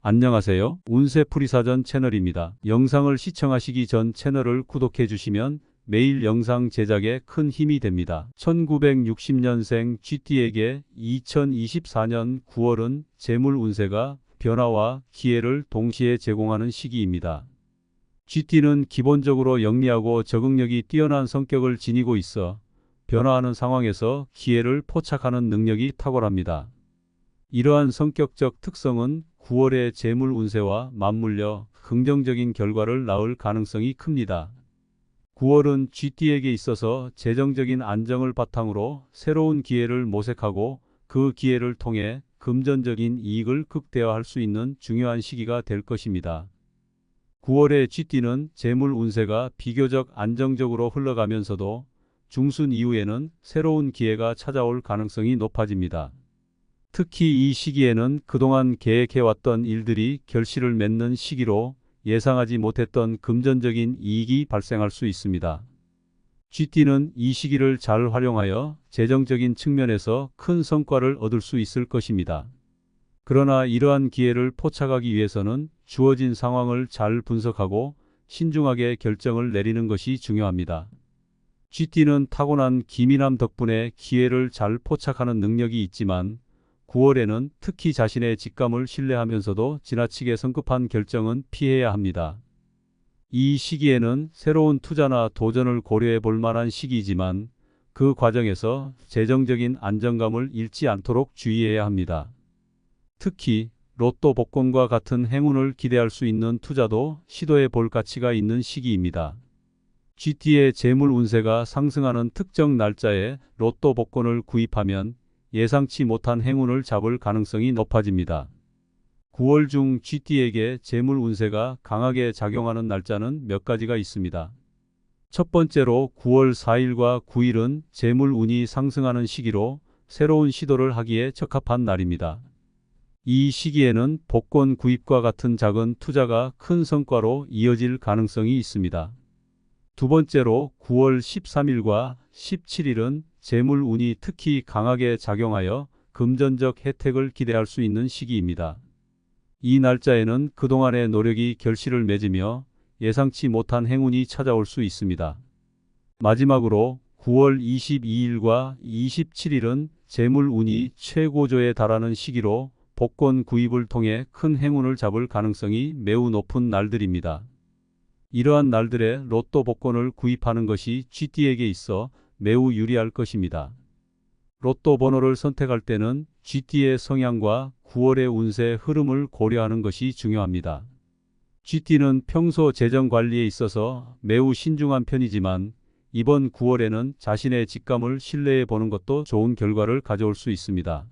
안녕하세요. 운세풀이사전 채널입니다. 영상을 시청하시기 전 채널을 구독해 주시면 매일 영상 제작에 큰 힘이 됩니다. 1960년생 GT에게 2024년 9월은 재물 운세가 변화와 기회를 동시에 제공하는 시기입니다. GT는 기본적으로 영리하고 적응력이 뛰어난 성격을 지니고 있어 변화하는 상황에서 기회를 포착하는 능력이 탁월합니다. 이러한 성격적 특성은 9월의 재물 운세와 맞물려 긍정적인 결과를 낳을 가능성이 큽니다. 9월은 GT에게 있어서 재정적인 안정을 바탕으로 새로운 기회를 모색하고 그 기회를 통해 금전적인 이익을 극대화할 수 있는 중요한 시기가 될 것입니다. 9월의 GT는 재물 운세가 비교적 안정적으로 흘러가면서도 중순 이후에는 새로운 기회가 찾아올 가능성이 높아집니다. 특히 이 시기에는 그동안 계획해왔던 일들이 결실을 맺는 시기로 예상하지 못했던 금전적인 이익이 발생할 수 있습니다. GT는 이 시기를 잘 활용하여 재정적인 측면에서 큰 성과를 얻을 수 있을 것입니다. 그러나 이러한 기회를 포착하기 위해서는 주어진 상황을 잘 분석하고 신중하게 결정을 내리는 것이 중요합니다. GT는 타고난 기민함 덕분에 기회를 잘 포착하는 능력이 있지만 9월에는 특히 자신의 직감을 신뢰하면서도 지나치게 성급한 결정은 피해야 합니다. 이 시기에는 새로운 투자나 도전을 고려해 볼 만한 시기이지만 그 과정에서 재정적인 안정감을 잃지 않도록 주의해야 합니다. 특히 로또 복권과 같은 행운을 기대할 수 있는 투자도 시도해 볼 가치가 있는 시기입니다. GT의 재물 운세가 상승하는 특정 날짜에 로또 복권을 구입하면 예상치 못한 행운을 잡을 가능성이 높아집니다. 9월 중 GT에게 재물 운세가 강하게 작용하는 날짜는 몇 가지가 있습니다. 첫 번째로 9월 4일과 9일은 재물 운이 상승하는 시기로 새로운 시도를 하기에 적합한 날입니다. 이 시기에는 복권 구입과 같은 작은 투자가 큰 성과로 이어질 가능성이 있습니다. 두 번째로 9월 13일과 17일은 재물 운이 특히 강하게 작용하여 금전적 혜택을 기대할 수 있는 시기입니다. 이 날짜에는 그동안의 노력이 결실을 맺으며 예상치 못한 행운이 찾아올 수 있습니다. 마지막으로 9월 22일과 27일은 재물 운이 최고조에 달하는 시기로 복권 구입을 통해 큰 행운을 잡을 가능성이 매우 높은 날들입니다. 이러한 날들에 로또 복권을 구입하는 것이 GT에게 있어 매우 유리할 것입니다. 로또 번호를 선택할 때는 GT의 성향과 9월의 운세 흐름을 고려하는 것이 중요합니다. GT는 평소 재정 관리에 있어서 매우 신중한 편이지만 이번 9월에는 자신의 직감을 신뢰해 보는 것도 좋은 결과를 가져올 수 있습니다.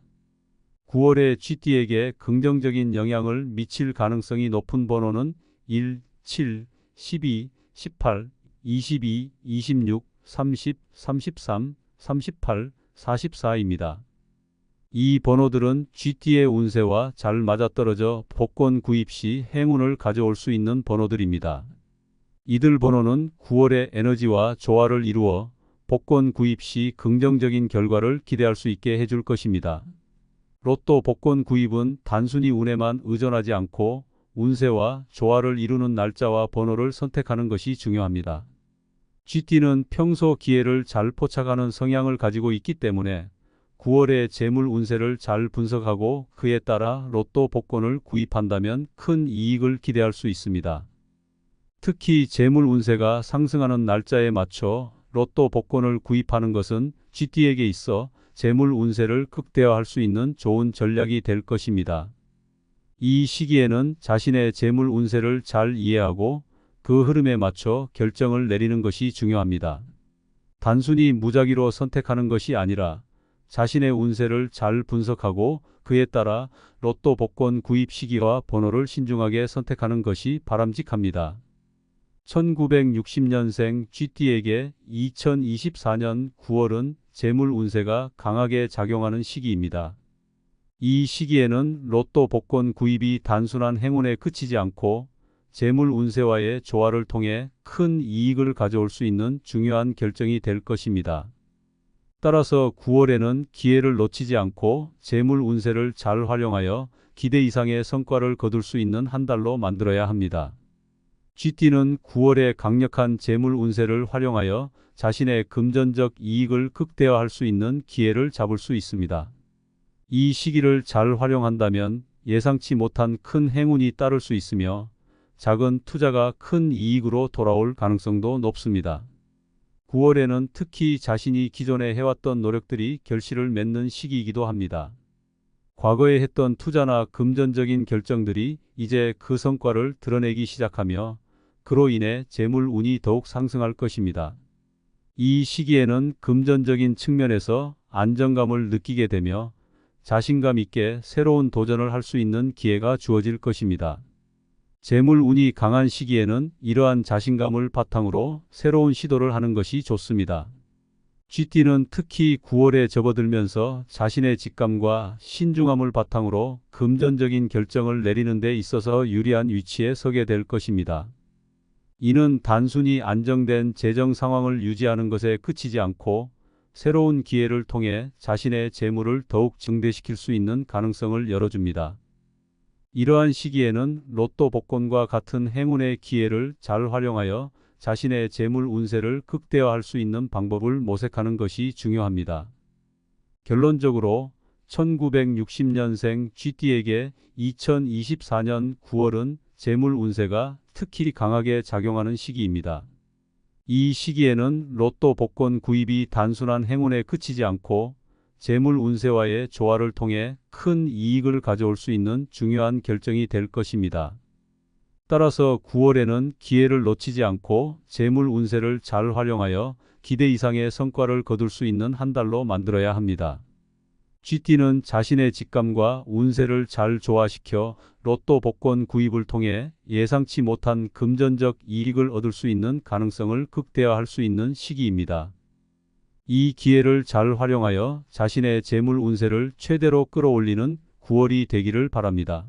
9월에 GT에게 긍정적인 영향을 미칠 가능성이 높은 번호는 1, 7, 12, 18, 22, 26, 30, 33, 38, 44입니다. 이 번호들은 GT의 운세와 잘 맞아떨어져 복권 구입 시 행운을 가져올 수 있는 번호들입니다. 이들 번호는 9월의 에너지와 조화를 이루어 복권 구입 시 긍정적인 결과를 기대할 수 있게 해줄 것입니다. 로또 복권 구입은 단순히 운에만 의존하지 않고 운세와 조화를 이루는 날짜와 번호를 선택하는 것이 중요합니다. GT는 평소 기회를 잘 포착하는 성향을 가지고 있기 때문에 9월의 재물 운세를 잘 분석하고 그에 따라 로또 복권을 구입한다면 큰 이익을 기대할 수 있습니다. 특히 재물 운세가 상승하는 날짜에 맞춰 로또 복권을 구입하는 것은 GT에게 있어 재물 운세를 극대화할 수 있는 좋은 전략이 될 것입니다. 이 시기에는 자신의 재물 운세를 잘 이해하고 그 흐름에 맞춰 결정을 내리는 것이 중요합니다. 단순히 무작위로 선택하는 것이 아니라 자신의 운세를 잘 분석하고 그에 따라 로또 복권 구입 시기와 번호를 신중하게 선택하는 것이 바람직합니다. 1960년생 GT에게 2024년 9월은 재물 운세가 강하게 작용하는 시기입니다. 이 시기에는 로또 복권 구입이 단순한 행운에 그치지 않고 재물 운세와의 조화를 통해 큰 이익을 가져올 수 있는 중요한 결정이 될 것입니다. 따라서 9월에는 기회를 놓치지 않고 재물 운세를 잘 활용하여 기대 이상의 성과를 거둘 수 있는 한 달로 만들어야 합니다. 쥐띠는 9월에 강력한 재물 운세를 활용하여 자신의 금전적 이익을 극대화할 수 있는 기회를 잡을 수 있습니다. 이 시기를 잘 활용한다면 예상치 못한 큰 행운이 따를 수 있으며 작은 투자가 큰 이익으로 돌아올 가능성도 높습니다. 9월에는 특히 자신이 기존에 해왔던 노력들이 결실을 맺는 시기이기도 합니다. 과거에 했던 투자나 금전적인 결정들이 이제 그 성과를 드러내기 시작하며 그로 인해 재물 운이 더욱 상승할 것입니다. 이 시기에는 금전적인 측면에서 안정감을 느끼게 되며 자신감 있게 새로운 도전을 할 수 있는 기회가 주어질 것입니다. 재물 운이 강한 시기에는 이러한 자신감을 바탕으로 새로운 시도를 하는 것이 좋습니다. 쥐띠는 특히 9월에 접어들면서 자신의 직감과 신중함을 바탕으로 금전적인 결정을 내리는 데 있어서 유리한 위치에 서게 될 것입니다. 이는 단순히 안정된 재정 상황을 유지하는 것에 그치지 않고 새로운 기회를 통해 자신의 재물을 더욱 증대시킬 수 있는 가능성을 열어줍니다. 이러한 시기에는 로또 복권과 같은 행운의 기회를 잘 활용하여 자신의 재물 운세를 극대화할 수 있는 방법을 모색하는 것이 중요합니다. 결론적으로 1960년생 쥐띠에게 2024년 9월은 재물 운세가 특히 강하게 작용하는 시기입니다. 이 시기에는 로또 복권 구입이 단순한 행운에 그치지 않고 재물 운세와의 조화를 통해 큰 이익을 가져올 수 있는 중요한 결정이 될 것입니다. 따라서 9월에는 기회를 놓치지 않고 재물 운세를 잘 활용하여 기대 이상의 성과를 거둘 수 있는 한 달로 만들어야 합니다. 쥐띠는 자신의 직감과 운세를 잘 조화시켜 로또 복권 구입을 통해 예상치 못한 금전적 이익을 얻을 수 있는 가능성을 극대화할 수 있는 시기입니다. 이 기회를 잘 활용하여 자신의 재물 운세를 최대로 끌어올리는 9월이 되기를 바랍니다.